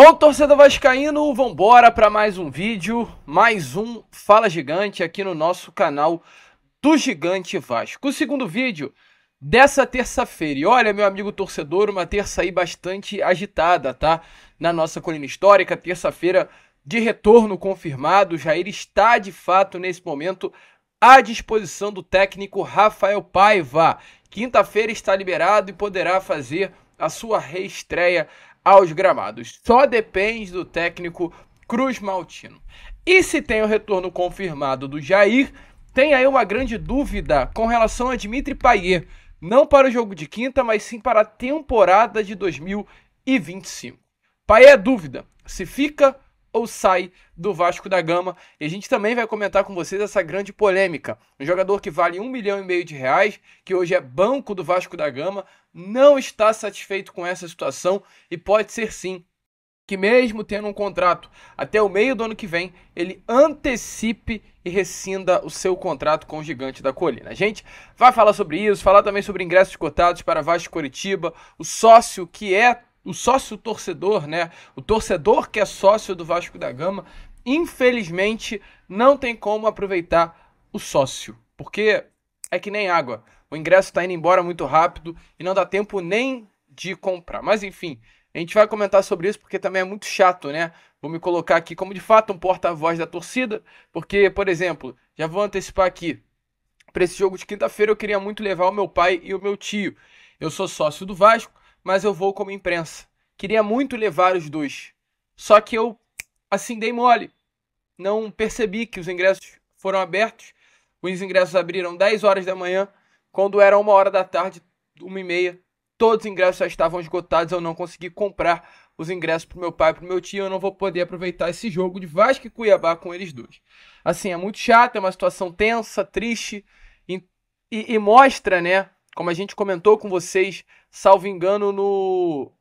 Bom, torcedor vascaíno, vambora para mais um vídeo, mais um Fala Gigante aqui no nosso canal do Gigante Vasco. O segundo vídeo dessa terça-feira. E olha, meu amigo torcedor, uma terça aí bastante agitada, tá? Na nossa colina histórica, terça-feira de retorno confirmado. O Jair está de fato nesse momento à disposição do técnico Rafael Paiva. Quinta-feira está liberado e poderá fazer a sua reestreia aos gramados. Só depende do técnico Cruz Maltino. E se tem o retorno confirmado do Jair, tem aí uma grande dúvida com relação a Dimitri Payet. Não para o jogo de quinta, mas sim para a temporada de 2025. Payet é dúvida se fica ou sai do Vasco da Gama. E a gente também vai comentar com vocês essa grande polêmica. Um jogador que vale R$1,5 milhão, que hoje é banco do Vasco da Gama, não está satisfeito com essa situação e pode ser sim que mesmo tendo um contrato até o meio do ano que vem, ele antecipe e rescinda o seu contrato com o Gigante da Colina. A gente vai falar sobre isso, falar também sobre ingressos cotados para Vasco Coritiba, o sócio que é o sócio torcedor, né? O torcedor que é sócio do Vasco da Gama, infelizmente não tem como aproveitar o sócio, porque é que nem água. O ingresso está indo embora muito rápido e não dá tempo nem de comprar. Mas enfim, a gente vai comentar sobre isso porque também é muito chato, né? Vou me colocar aqui como de fato um porta-voz da torcida, porque, por exemplo, já vou antecipar aqui, para esse jogo de quinta-feira eu queria muito levar o meu pai e o meu tio. Eu sou sócio do Vasco, mas eu vou como imprensa. Queria muito levar os dois, só que eu, assim, dei mole. Não percebi que os ingressos foram abertos. Os ingressos abriram 10 horas da manhã, quando era 1 hora da tarde, 1h30, todos os ingressos já estavam esgotados, eu não consegui comprar os ingressos para o meu pai e para o meu tio, eu não vou poder aproveitar esse jogo de Vasco e Cuiabá com eles dois. Assim, é muito chato, é uma situação tensa, triste, e mostra, né, como a gente comentou com vocês, salvo engano,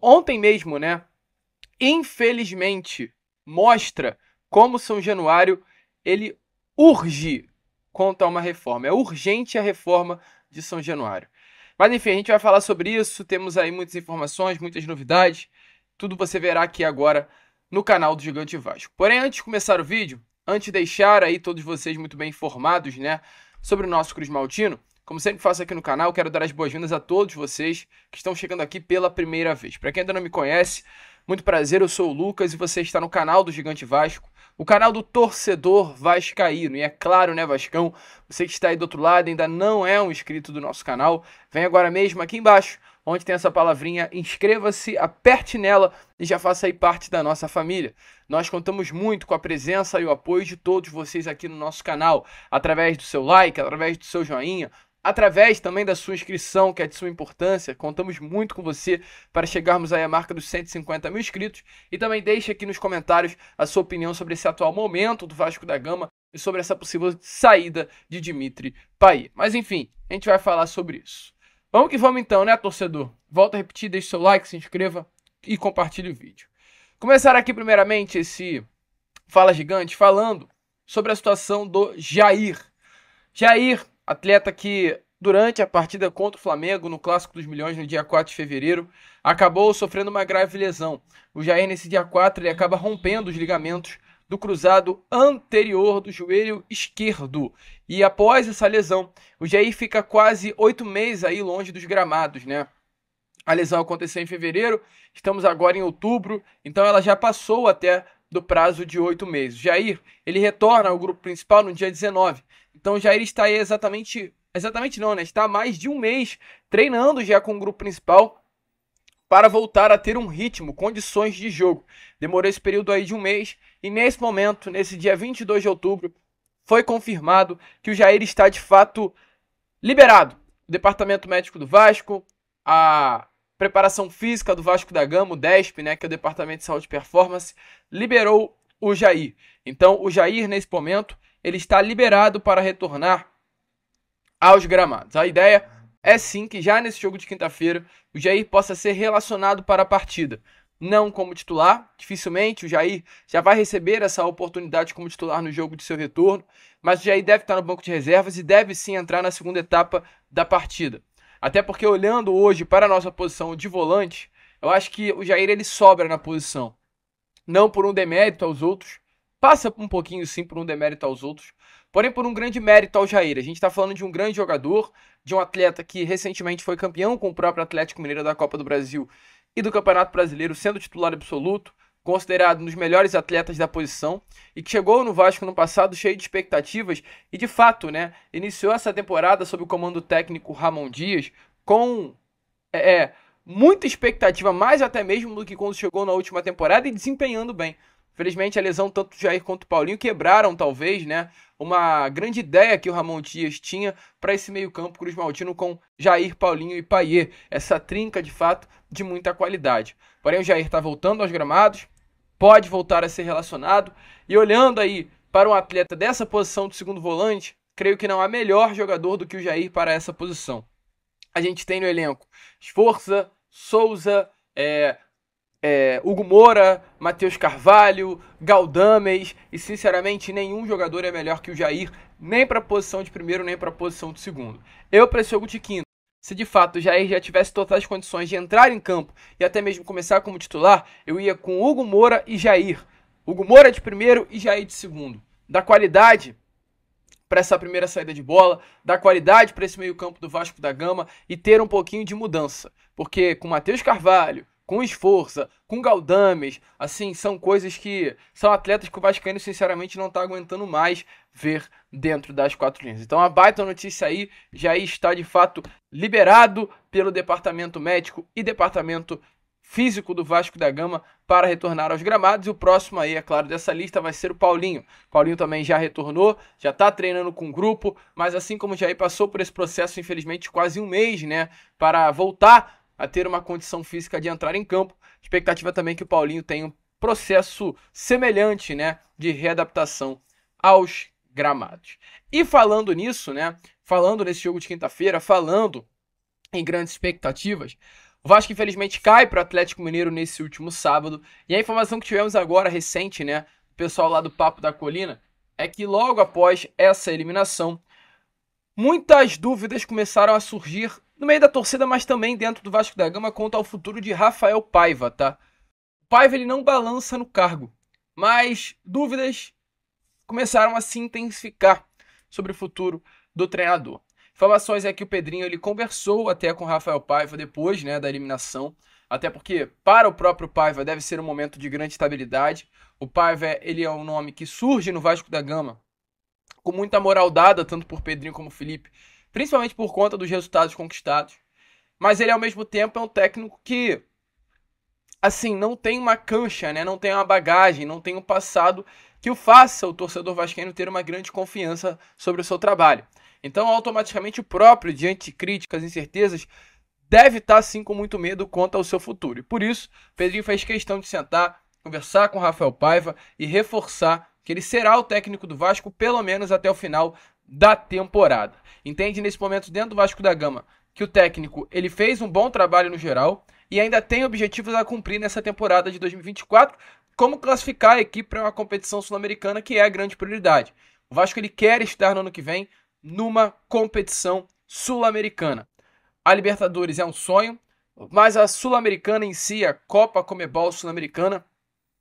ontem mesmo, né, infelizmente, mostra como São Januário, ele urge quanto a uma reforma. É urgente a reforma de São Januário. Mas enfim, a gente vai falar sobre isso, temos aí muitas informações, muitas novidades, tudo você verá aqui agora no canal do Gigante Vasco. Porém, antes de começar o vídeo, antes de deixar aí todos vocês muito bem informados, né, sobre o nosso Cruz Maltino, como sempre faço aqui no canal, quero dar as boas-vindas a todos vocês que estão chegando aqui pela primeira vez. Para quem ainda não me conhece, muito prazer, eu sou o Lucas e você está no canal do Gigante Vasco, o canal do torcedor vascaíno. E é claro, né, Vascão, você que está aí do outro lado ainda não é um inscrito do nosso canal, vem agora mesmo aqui embaixo, onde tem essa palavrinha, inscreva-se, aperte nela e já faça aí parte da nossa família. Nós contamos muito com a presença e o apoio de todos vocês aqui no nosso canal, através do seu like, através do seu joinha, através também da sua inscrição, que é de sua importância. Contamos muito com você para chegarmos aí à marca dos 150 mil inscritos. E também deixe aqui nos comentários a sua opinião sobre esse atual momento do Vasco da Gama e sobre essa possível saída de Dimitri Payet. Mas enfim, a gente vai falar sobre isso. Vamos que vamos então, né, torcedor? Volto a repetir, deixe seu like, se inscreva e compartilhe o vídeo. Começar aqui primeiramente esse Fala Gigante falando sobre a situação do Jair. Jair, atleta que durante a partida contra o Flamengo no Clássico dos Milhões no dia 4 de fevereiro, acabou sofrendo uma grave lesão. O Jair nesse dia 4 ele acaba rompendo os ligamentos do cruzado anterior do joelho esquerdo. E após essa lesão, o Jair fica quase 8 meses aí longe dos gramados, né? A lesão aconteceu em fevereiro, estamos agora em outubro, então ela já passou até do prazo de 8 meses. O Jair, ele retorna ao grupo principal no dia 19. Então o Jair está aí exatamente não, né? Está há mais de um mês treinando já com o grupo principal para voltar a ter um ritmo, condições de jogo. Demorou esse período aí de um mês e nesse momento, nesse dia 22 de outubro, foi confirmado que o Jair está de fato liberado. O Departamento Médico do Vasco, a Preparação Física do Vasco da Gama, o DESP, né, que é o Departamento de Saúde e Performance, liberou o Jair. Então o Jair, nesse momento, ele está liberado para retornar aos gramados. A ideia é sim que já nesse jogo de quinta-feira o Jair possa ser relacionado para a partida. Não como titular, dificilmente o Jair já vai receber essa oportunidade como titular no jogo de seu retorno, mas o Jair deve estar no banco de reservas e deve sim entrar na segunda etapa da partida. Até porque olhando hoje para a nossa posição de volante, Eu acho que o Jair ele sobra na posição. Não por um demérito aos outros, passa um pouquinho sim por um demérito aos outros, porém por um grande mérito ao Jair. A gente está falando de um grande jogador, de um atleta que recentemente foi campeão com o próprio Atlético Mineiro da Copa do Brasil e do Campeonato Brasileiro, sendo titular absoluto, considerado um dos melhores atletas da posição, e que chegou no Vasco no passado cheio de expectativas e de fato, né, iniciou essa temporada sob o comando técnico Ramon Dias com muita expectativa, mais até mesmo do que quando chegou na última temporada, e desempenhando bem. Infelizmente, a lesão tanto do Jair quanto do Paulinho quebraram, talvez, né, uma grande ideia que o Ramon Dias tinha para esse meio-campo cruzmaltino com Jair, Paulinho e Payet. Essa trinca, de fato, de muita qualidade. Porém, o Jair está voltando aos gramados, pode voltar a ser relacionado, e olhando aí para um atleta dessa posição de segundo volante, creio que não há melhor jogador do que o Jair para essa posição. A gente tem no elenco Sforza, Souza, Hugo Moura, Matheus Carvalho, Galdames, e sinceramente nenhum jogador é melhor que o Jair, nem para a posição de primeiro, nem para a posição de segundo. Eu, para esse jogo de quinta, se de fato o Jair já tivesse totais condições de entrar em campo e até mesmo começar como titular, eu ia com Hugo Moura e Jair. Hugo Moura de primeiro e Jair de segundo. Da qualidade para essa primeira saída de bola, dar qualidade para esse meio-campo do Vasco da Gama e ter um pouquinho de mudança. Porque com Matheus Carvalho, com Sforza, com Galdames, assim, são coisas que são atletas que o Vascaíno sinceramente não está aguentando mais ver dentro das quatro linhas. Então a baita notícia aí já está de fato liberado pelo departamento médico e departamento físico do Vasco da Gama para retornar aos gramados, e o próximo aí, é claro, dessa lista vai ser o Paulinho. O Paulinho também já retornou, já está treinando com o grupo, mas assim como o Jair passou por esse processo, infelizmente, quase um mês, né, para voltar a ter uma condição física de entrar em campo, expectativa também que o Paulinho tenha um processo semelhante, né, de readaptação aos gramados. E falando nisso, né, falando nesse jogo de quinta-feira, falando em grandes expectativas, o Vasco, infelizmente, cai para o Atlético Mineiro nesse último sábado. E a informação que tivemos agora, recente, né, o pessoal lá do Papo da Colina, é que logo após essa eliminação, muitas dúvidas começaram a surgir no meio da torcida, mas também dentro do Vasco da Gama, quanto ao futuro de Rafael Paiva, tá? O Paiva, ele não balança no cargo, mas dúvidas começaram a se intensificar sobre o futuro do treinador. Informações é que o Pedrinho ele conversou até com o Rafael Paiva depois, né, da eliminação, até porque para o próprio Paiva deve ser um momento de grande estabilidade. O Paiva ele é um nome que surge no Vasco da Gama com muita moral dada, tanto por Pedrinho como Felipe, principalmente por conta dos resultados conquistados. Mas ele ao mesmo tempo é um técnico que, assim, não tem uma cancha, né, não tem uma bagagem, não tem um passado que o faça o torcedor vascaíno ter uma grande confiança sobre o seu trabalho. Então, automaticamente, o próprio, diante de críticas e incertezas, deve estar, sim, com muito medo quanto ao seu futuro. E por isso, Pedrinho fez questão de sentar, conversar com o Rafael Paiva e reforçar que ele será o técnico do Vasco, pelo menos até o final da temporada. Entende, nesse momento, dentro do Vasco da Gama, que o técnico ele fez um bom trabalho no geral e ainda tem objetivos a cumprir nessa temporada de 2024, como classificar a equipe para uma competição sul-americana, que é a grande prioridade. O Vasco ele quer estar no ano que vem numa competição sul-americana. A Libertadores é um sonho, mas a Sul-Americana em si, a Copa Conmebol Sul-Americana,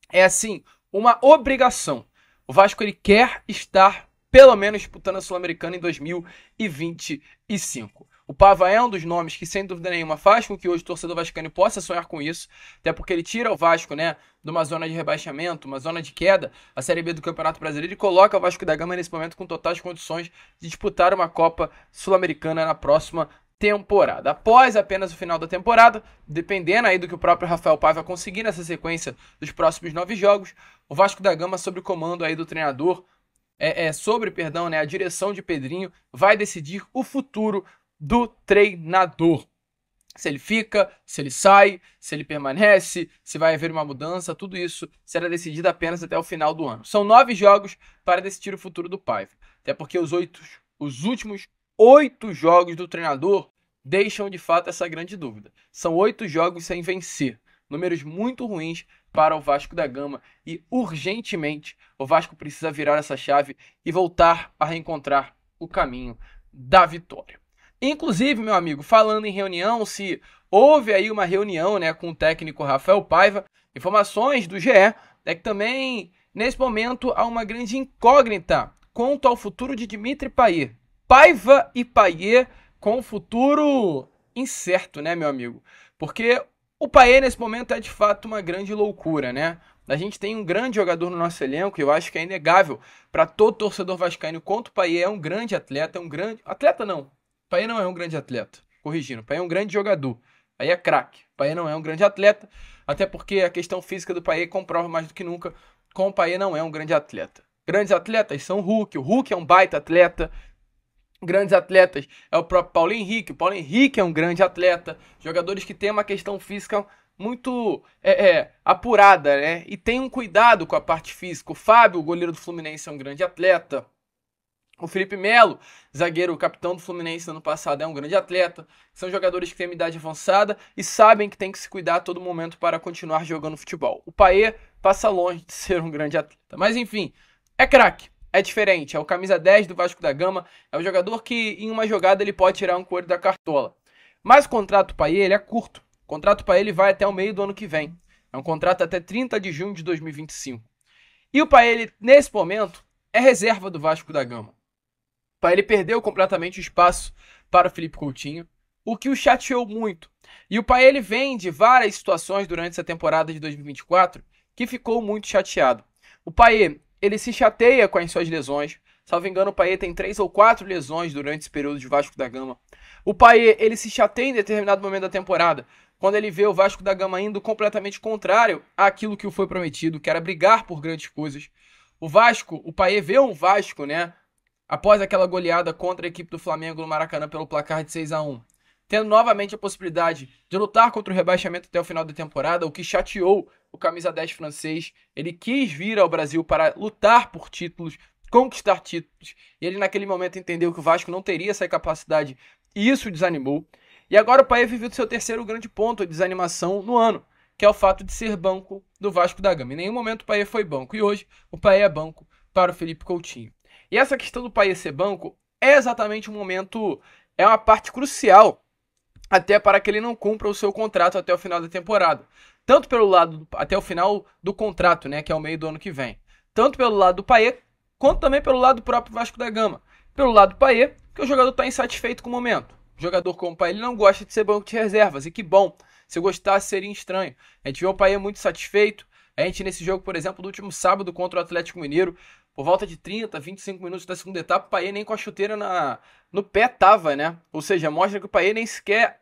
é assim, uma obrigação. O Vasco ele quer estar pelo menos disputando a Sul-Americana em 2025. O Paiva é um dos nomes que, sem dúvida nenhuma, faz com que hoje o torcedor vascaíno possa sonhar com isso, até porque ele tira o Vasco, né, de uma zona de rebaixamento, uma zona de queda, a Série B do Campeonato Brasileiro, e coloca o Vasco da Gama nesse momento com totais condições de disputar uma Copa Sul-Americana na próxima temporada. Após apenas o final da temporada, dependendo aí do que o próprio Rafael Paiva conseguir nessa sequência dos próximos 9 jogos, o Vasco da Gama, sob o comando aí do treinador, a direção de Pedrinho, vai decidir o futuro do treinador. Se ele fica, se ele sai, se ele permanece, se vai haver uma mudança, tudo isso será decidido apenas até o final do ano. São 9 jogos para decidir o futuro do Paiva. Até porque os últimos 8 jogos do treinador deixam de fato essa grande dúvida. São 8 jogos sem vencer. Números muito ruins para o Vasco da Gama. E urgentemente o Vasco precisa virar essa chave e voltar a reencontrar o caminho da vitória. Inclusive, meu amigo, falando em reunião, se houve aí uma reunião, né, com o técnico Rafael Paiva. Informações do GE é que também, nesse momento, há uma grande incógnita quanto ao futuro de Dimitri Payet. Paiva e Payet com o futuro incerto, né, meu amigo? Porque o Payet, nesse momento, é de fato uma grande loucura, né? A gente tem um grande jogador no nosso elenco, e eu acho que é inegável para todo torcedor vascaíno quanto o Payet é um grande atleta, Atleta não, Payet não é um grande atleta, corrigindo, Payet é um grande jogador, Payet é craque, Payet não é um grande atleta, até porque a questão física do Payet comprova mais do que nunca como o Payet não é um grande atleta. Grandes atletas são o Hulk é um baita atleta. Grandes atletas é o próprio Paulo Henrique é um grande atleta. Jogadores que têm uma questão física muito apurada, né? E tem um cuidado com a parte física. O Fábio, o goleiro do Fluminense, é um grande atleta. O Felipe Melo, zagueiro, capitão do Fluminense no ano passado, é um grande atleta. São jogadores que têm uma idade avançada e sabem que tem que se cuidar a todo momento para continuar jogando futebol. O Payet passa longe de ser um grande atleta. Mas enfim, é craque. É diferente, é o camisa 10 do Vasco da Gama, é um jogador que em uma jogada ele pode tirar um coelho da cartola. Mas o contrato do Payet, ele é curto. O contrato do Payet ele vai até o meio do ano que vem. É um contrato até 30 de junho de 2025. E o Payet, ele, nesse momento, é reserva do Vasco da Gama. O Payet ele perdeu completamente o espaço para o Felipe Coutinho, o que o chateou muito. E o Payet ele vem de várias situações durante essa temporada de 2024 que ficou muito chateado. O Payet ele se chateia com as suas lesões. Salvo engano, o Payet tem 3 ou 4 lesões durante esse período de Vasco da Gama. O Payet, ele se chateia em determinado momento da temporada, quando ele vê o Vasco da Gama indo completamente contrário àquilo que o foi prometido, que era brigar por grandes coisas. O Payet vê um Vasco, né, após aquela goleada contra a equipe do Flamengo no Maracanã pelo placar de 6-1, tendo novamente a possibilidade de lutar contra o rebaixamento até o final da temporada, o que chateou o camisa 10 francês. Ele quis vir ao Brasil para lutar por títulos, conquistar títulos, e ele naquele momento entendeu que o Vasco não teria essa capacidade, e isso o desanimou. E agora o Payet viveu do seu terceiro grande ponto de desanimação no ano, que é o fato de ser banco do Vasco da Gama. Em nenhum momento o Payet foi banco, e hoje o Payet é banco para o Felipe Coutinho. E essa questão do Payet ser banco é exatamente um momento, é uma parte crucial até para que ele não cumpra o seu contrato até o final da temporada. Tanto pelo lado, até o final do contrato, né, que é o meio do ano que vem. Tanto pelo lado do Payet, quanto também pelo lado do próprio Vasco da Gama. Pelo lado do Payet, que o jogador está insatisfeito com o momento. O jogador como o Payet, ele não gosta de ser banco de reservas, e que bom. Se gostasse, seria estranho. A gente viu o Payet muito satisfeito. A gente, nesse jogo, por exemplo, do último sábado contra o Atlético Mineiro, por volta de 30, 25 minutos da segunda etapa, o Payet nem com a chuteira no pé tava, né? Ou seja, mostra que o Payet nem sequer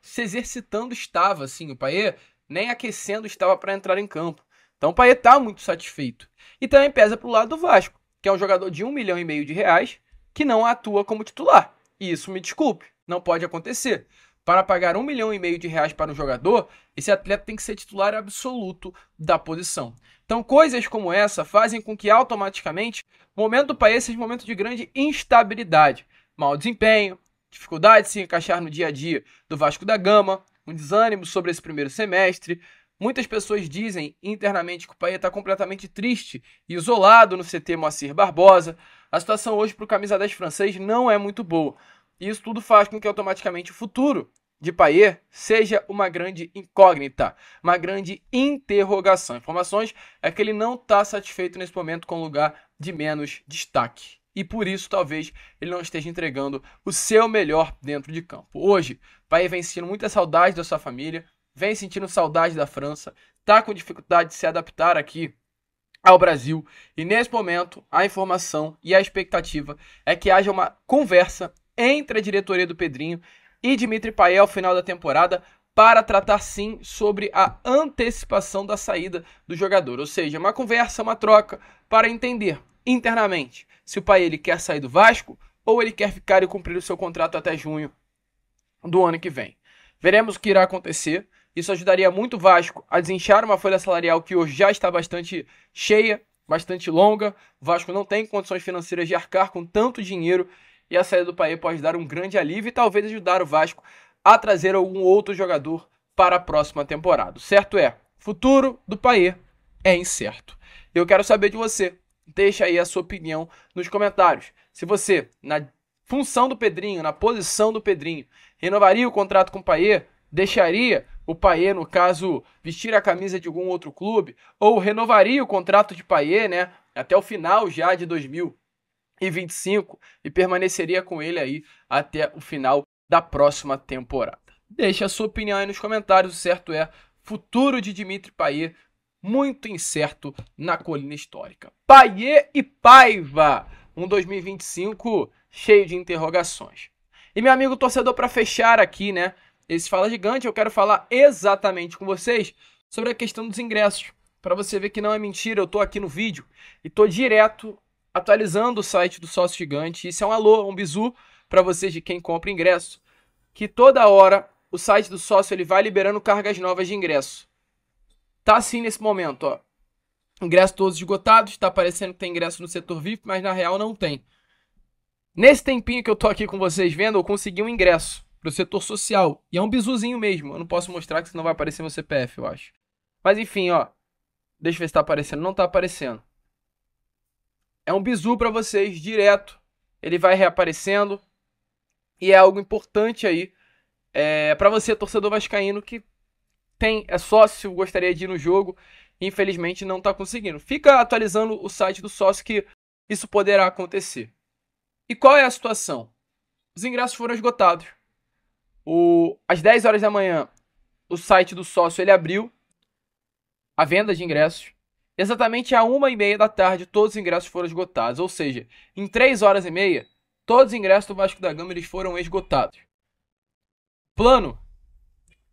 se exercitando estava, assim. O Payet nem aquecendo estava para entrar em campo. Então o Payet tá muito satisfeito. E também pesa pro lado do Vasco, que é um jogador de 1,5 milhão de reais que não atua como titular. E isso, me desculpe, não pode acontecer. Para pagar 1,5 milhão de reais para um jogador, esse atleta tem que ser titular absoluto da posição. Então coisas como essa fazem com que automaticamente o momento do Payet seja um momento de grande instabilidade. Mau desempenho, dificuldade de se encaixar no dia a dia do Vasco da Gama, um desânimo sobre esse primeiro semestre. Muitas pessoas dizem internamente que o Payet está completamente triste e isolado no CT Moacir Barbosa. A situação hoje para o camisa 10 francês não é muito boa. E isso tudo faz com que automaticamente o futuro de Payet seja uma grande incógnita, uma grande interrogação. Informações é que ele não está satisfeito nesse momento com o lugar de menos destaque. E por isso, talvez, ele não esteja entregando o seu melhor dentro de campo. Hoje, Payet vem sentindo muita saudade da sua família, vem sentindo saudade da França, está com dificuldade de se adaptar aqui ao Brasil. E nesse momento, a informação e a expectativa é que haja uma conversa entre a diretoria do Pedrinho e Dimitri Payet ao final da temporada para tratar sim sobre a antecipação da saída do jogador. Ou seja, uma conversa, uma troca para entender internamente se o Payet ele quer sair do Vasco ou ele quer ficar e cumprir o seu contrato até junho do ano que vem. Veremos o que irá acontecer. Isso ajudaria muito o Vasco a desinchar uma folha salarial que hoje já está bastante cheia, bastante longa. O Vasco não tem condições financeiras de arcar com tanto dinheiro e a saída do Payet pode dar um grande alívio e talvez ajudar o Vasco a trazer algum outro jogador para a próxima temporada. O certo é, futuro do Payet é incerto. Eu quero saber de você. Deixa aí a sua opinião nos comentários. Se você, na função do Pedrinho, na posição do Pedrinho, renovaria o contrato com o Payet, deixaria o Payet, no caso, vestir a camisa de algum outro clube, ou renovaria o contrato de Payet, né, até o final já de 2025 e permaneceria com ele aí até o final da próxima temporada. Deixe a sua opinião aí nos comentários, o certo é futuro de Dimitri Payet muito incerto na colina histórica. Payet e Paiva, um 2025 cheio de interrogações. E meu amigo torcedor, para fechar aqui, né, esse Fala Gigante, eu quero falar exatamente com vocês sobre a questão dos ingressos. Para você ver que não é mentira, eu tô aqui no vídeo e tô direto atualizando o site do Sócio Gigante. Isso é um alô, um bizu para vocês de quem compra ingresso, que toda hora o site do sócio ele vai liberando cargas novas de ingresso. Tá assim nesse momento, ó. Ingressos todos esgotados, tá aparecendo que tem ingresso no setor VIP, mas na real não tem. Nesse tempinho que eu tô aqui com vocês vendo, eu consegui um ingresso pro setor social. E é um bizuzinho mesmo. Eu não posso mostrar que senão vai aparecer meu CPF, eu acho. Mas enfim, ó. Deixa eu ver se tá aparecendo. Não tá aparecendo. É um bizu pra vocês, direto. Ele vai reaparecendo. E é algo importante aí. Pra você, torcedor vascaíno, que é sócio, gostaria de ir no jogo. Infelizmente não tá conseguindo. Fica atualizando o site do sócio que isso poderá acontecer. E qual é a situação? Os ingressos foram esgotados. Às 10 horas da manhã, o site do sócio ele abriu a venda de ingressos. Exatamente às 1h30 da tarde, todos os ingressos foram esgotados. Ou seja, em 3 horas e meia, todos os ingressos do Vasco da Gama eles foram esgotados. O plano,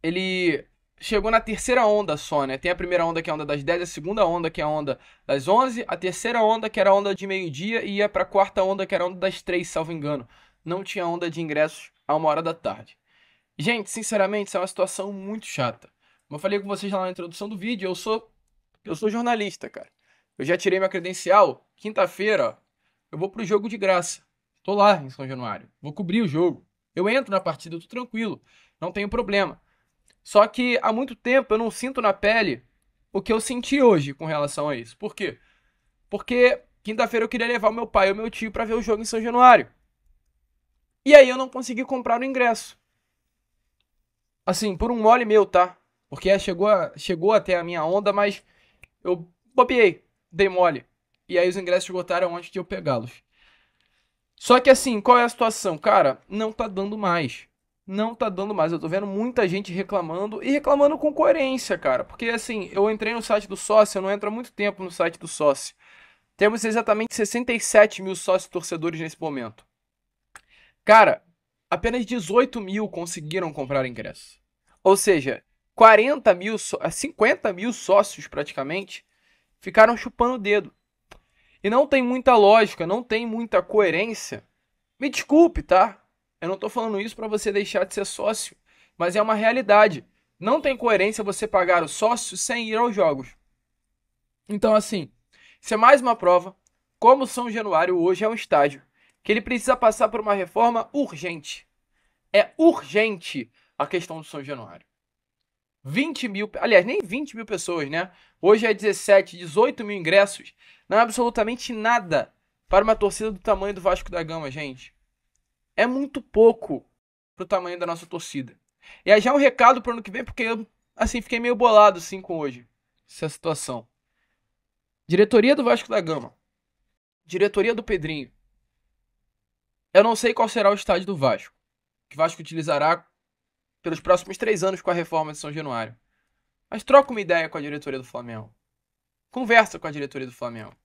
ele chegou na terceira onda só, né? Tem a primeira onda que é a onda das 10, a segunda onda que é a onda das 11, a terceira onda que era a onda de meio-dia e ia para a quarta onda que era a onda das 3, salvo engano. Não tinha onda de ingressos a 1h da tarde. Gente, sinceramente, isso é uma situação muito chata. Como eu falei com vocês lá na introdução do vídeo, eu sou jornalista, cara. Eu já tirei minha credencial. Quinta-feira, ó, eu vou pro jogo de graça. Tô lá em São Januário. Vou cobrir o jogo. Eu entro na partida, eu tô tranquilo. Não tenho problema. Só que há muito tempo eu não sinto na pele o que eu senti hoje com relação a isso. Por quê? Porque quinta-feira eu queria levar o meu pai e o meu tio pra ver o jogo em São Januário. E aí eu não consegui comprar o ingresso. Assim, por um mole meu, tá? Porque chegou até a minha onda, mas eu bobeei, dei mole. E aí os ingressos esgotaram antes de eu pegá-los. Só que assim, qual é a situação? Cara, não tá dando mais. Não tá dando mais. Eu tô vendo muita gente reclamando e reclamando com coerência, cara. Porque assim, eu entrei no site do sócio, eu não entro há muito tempo no site do sócio. Temos exatamente 67 mil sócios torcedores nesse momento. Cara, apenas 18 mil conseguiram comprar ingresso. Ou seja, 50 mil sócios praticamente ficaram chupando o dedo. E não tem muita lógica, não tem muita coerência. Me desculpe, tá? Eu não tô falando isso para você deixar de ser sócio, mas é uma realidade. Não tem coerência você pagar o sócio sem ir aos jogos. Então, assim, isso é mais uma prova como o São Januário hoje é um estádio que ele precisa passar por uma reforma urgente. É urgente a questão do São Januário. 20 mil, aliás, nem 20 mil pessoas, né? Hoje é 17, 18 mil ingressos. Não é absolutamente nada para uma torcida do tamanho do Vasco da Gama, gente. É muito pouco pro tamanho da nossa torcida. E aí já é um recado pro ano que vem, porque eu, assim, fiquei meio bolado, assim, com hoje. Essa situação. Diretoria do Vasco da Gama. Diretoria do Pedrinho. Eu não sei qual será o estádio do Vasco. Que o Vasco utilizará pelos próximos 3 anos com a reforma de São Januário. Mas troca uma ideia com a diretoria do Flamengo. Conversa com a diretoria do Flamengo.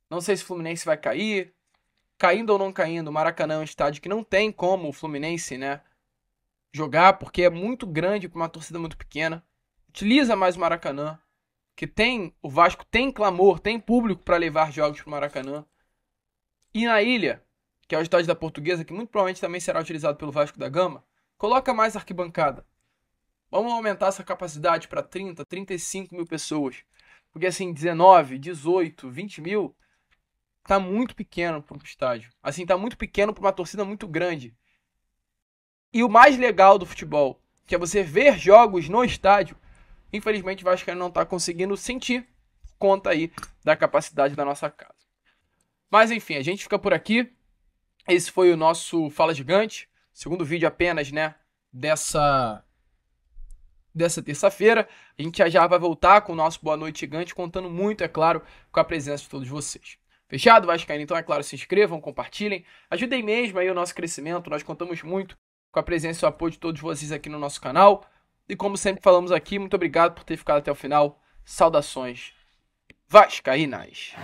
Não sei se o Fluminense vai cair. Caindo ou não caindo, o Maracanã é um estádio que não tem como o Fluminense, né, jogar, porque é muito grande para uma torcida muito pequena. Utiliza mais o Maracanã, que o Vasco tem clamor, tem público para levar jogos para o Maracanã. E na Ilha, que é o estádio da Portuguesa, que muito provavelmente também será utilizado pelo Vasco da Gama, coloca mais arquibancada. Vamos aumentar essa capacidade para 30, 35 mil pessoas. Porque assim, 19, 18, 20 mil tá muito pequeno para um estádio. Assim, tá muito pequeno para uma torcida muito grande. E o mais legal do futebol, que é você ver jogos no estádio, infelizmente o Vasco não tá conseguindo sentir conta aí da capacidade da nossa casa. Mas enfim, a gente fica por aqui. Esse foi o nosso Fala Gigante. Segundo vídeo apenas, né, dessa dessa terça-feira. A gente já vai voltar com o nosso Boa Noite Gigante, contando muito, é claro, com a presença de todos vocês. Fechado, Vascaíno? Então, é claro, se inscrevam, compartilhem, ajudem mesmo aí o nosso crescimento. Nós contamos muito com a presença e o apoio de todos vocês aqui no nosso canal. E como sempre falamos aqui, muito obrigado por ter ficado até o final. Saudações vascaínas!